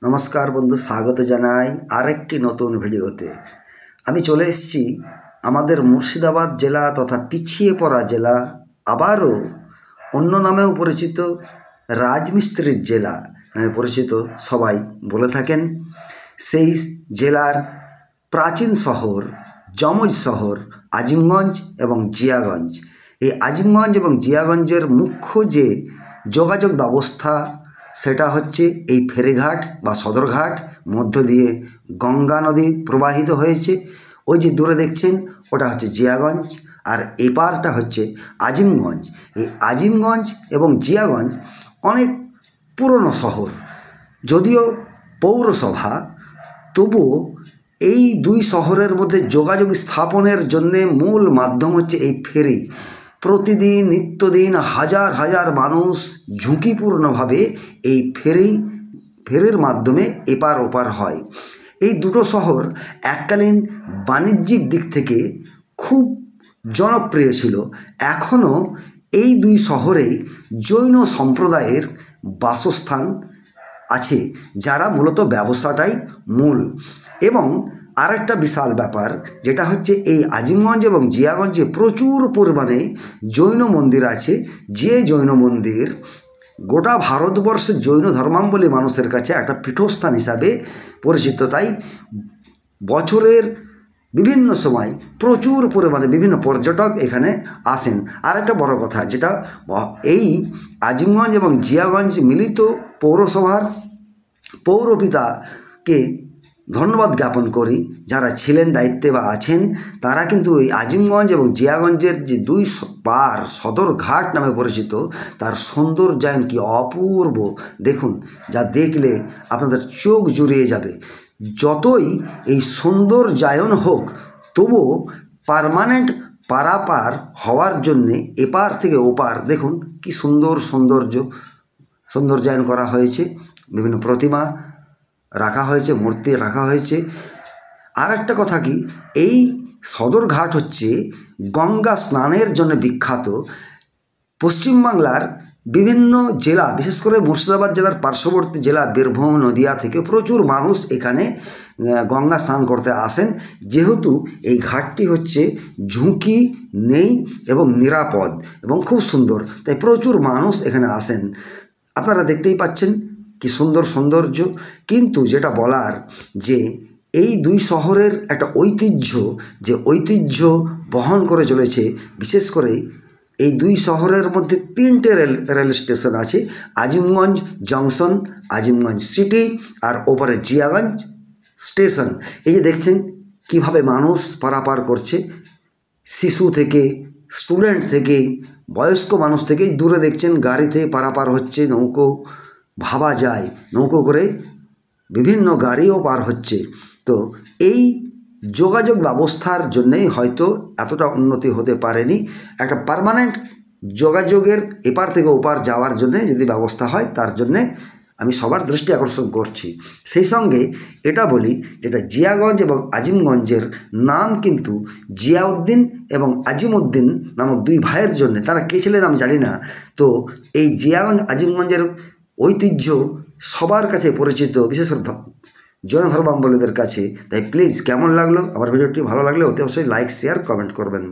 नमस्कार बंधु स्वागत जानाई आरेकटी नतून भिडियोते आमी चले एसेछि आमादेर मुर्शिदाबाद जेला तथा पिछिए पड़ा जेला आबारो अन्य नामेও परिचित राजमिस्त्रिर जेला नामे परिचित सबाई बोले थाकेन। सेई जेलार प्राचीन शहर जमज शहर आजिमगंज एवं जियागंज। এই আজিমগঞ্জ এবং জিয়াগঞ্জের মুখ্য যে যোগাযোগ ব্যবস্থা সেটা হচ্ছে এই ফেরিঘাট বা সদরঘাট মধ্য দিয়ে গঙ্গা নদী প্রবাহিত হয়েছে। ওই যে দূরে দেখছেন ওটা হচ্ছে জিয়াগঞ্জ আর এই পারটা হচ্ছে আজিমগঞ্জ। এই আজিমগঞ্জ এবং জিয়াগঞ্জ অনেক পুরনো শহর, যদিও পৌরসভা, তবুও এই দুই শহরের মধ্যে যোগাযোগ স্থাপনের জন্য মূল মাধ্যম হচ্ছে এই ফেরি। प्रतिदिन नित्यदिन हजार हजार मानुष झुँकिपूर्णभावे এই ফেরির মাধ্যমে এপার ওপার হয়। এই দুটো শহর এককালীন বাণিজ্যিক দিক থেকে খুব জনপ্রিয় ছিল। এখনও এই দুই শহরেই জৈন সম্প্রদায়ের বাসস্থান আছে, যারা মূলত ব্যবসাটাই মূল। এবং আরেকটা বিশাল ব্যাপার যেটা হচ্ছে এই আজিমগঞ্জ এবং জিয়াগঞ্জে প্রচুর পরিমাণে জৈন মন্দির আছে, যে জৈন মন্দির গোটা ভারতবর্ষের জৈন ধর্মাবলম্বী মানুষের কাছে একটা পীঠস্থান হিসাবে পরিচিত। তাই বছরের বিভিন্ন সময় প্রচুর পরিমাণে বিভিন্ন পর্যটক এখানে আসেন। আর একটা বড় কথা, যেটা এই আজিমগঞ্জ এবং জিয়াগঞ্জ মিলিত পৌরসভার পৌরপিতাকে ধন্যবাদ জ্ঞাপন করি, যারা ছিলেন দায়িত্বে বা আছেন, তারা কিন্তু এই আজিমগঞ্জ এবং জিয়াগঞ্জের যে দুই পার সদরঘাট নামে পরিচিত, তার সৌন্দর্যায়ন কি অপূর্ব। দেখুন, যা দেখলে আপনাদের চোখ জুড়িয়ে যাবে। যতই এই সৌন্দর্যায়ন হোক, তবুও পার্মানেন্ট পারাপার হওয়ার জন্যে এপার থেকে ওপার দেখুন কি সুন্দর সৌন্দর্যায়ন করা হয়েছে। বিভিন্ন প্রতিমা রাখা হয়েছে, মূর্তি রাখা হয়েছে। আর একটা কথা কি, এই সদরঘাট হচ্ছে গঙ্গা স্নানের জন্য বিখ্যাত। পশ্চিমবাংলার বিভিন্ন জেলা, বিশেষ করে মুর্শিদাবাদ জেলার পার্শ্ববর্তী জেলা বীরভূম, নদিয়া থেকে প্রচুর মানুষ এখানে গঙ্গা স্নান করতে আসেন, যেহেতু এই ঘাটটি হচ্ছে ঝুঁকি নেই এবং নিরাপদ এবং খুব সুন্দর, তাই প্রচুর মানুষ এখানে আসেন। আপনারা দেখতেই পাচ্ছেন কি সুন্দর সৌন্দর্য। কিন্তু যেটা বলার, যে এই দুই শহরের একটা ঐতিহ্য, যে ঐতিহ্য বহন করে চলেছে। বিশেষ করে এই দুই শহরের মধ্যে তিনটে রেল স্টেশন আছে, আজিমগঞ্জ জংশন, আজিমগঞ্জ সিটি আর ওপারে জিয়াগঞ্জ স্টেশন। এই যে দেখছেন কিভাবে মানুষ পারাপার করছে, শিশু থেকে, স্টুডেন্ট থেকে, বয়স্ক মানুষ থেকে। দূরে দেখছেন গাড়িতে পারাপার হচ্ছে, নৌকো ভাবা যায়, নৌকো করে বিভিন্ন গাড়িও পার হচ্ছে। তো এই যোগাযোগ ব্যবস্থার জন্যেই হয়তো এতটা উন্নতি হতে পারেনি। একটা পার্মানেন্ট যোগাযোগের এপার থেকে ওপার যাওয়ার জন্যে যদি ব্যবস্থা হয়, তার জন্যে আমি সবার দৃষ্টি আকর্ষণ করছি। সেই সঙ্গে এটা বলি, যেটা জিয়াগঞ্জ এবং আজিমগঞ্জের নাম কিন্তু জিয়াউদ্দিন এবং আজিমউদ্দিন নামক দুই ভাইয়ের জন্য। তারা কে ছিলেন আমি জানি না। তো এই জিয়াগঞ্জ আজিমগঞ্জের ঐতিহ্য সবার কাছে পরিচিত, বিশেষ করে জৈন ধর্মাবলম্বীদের কাছে। তাই প্লিজ, কেমন লাগলো আমার ভিডিওটি? ভালো লাগলে অতি অবশ্যই লাইক, শেয়ার, কমেন্ট করবেন।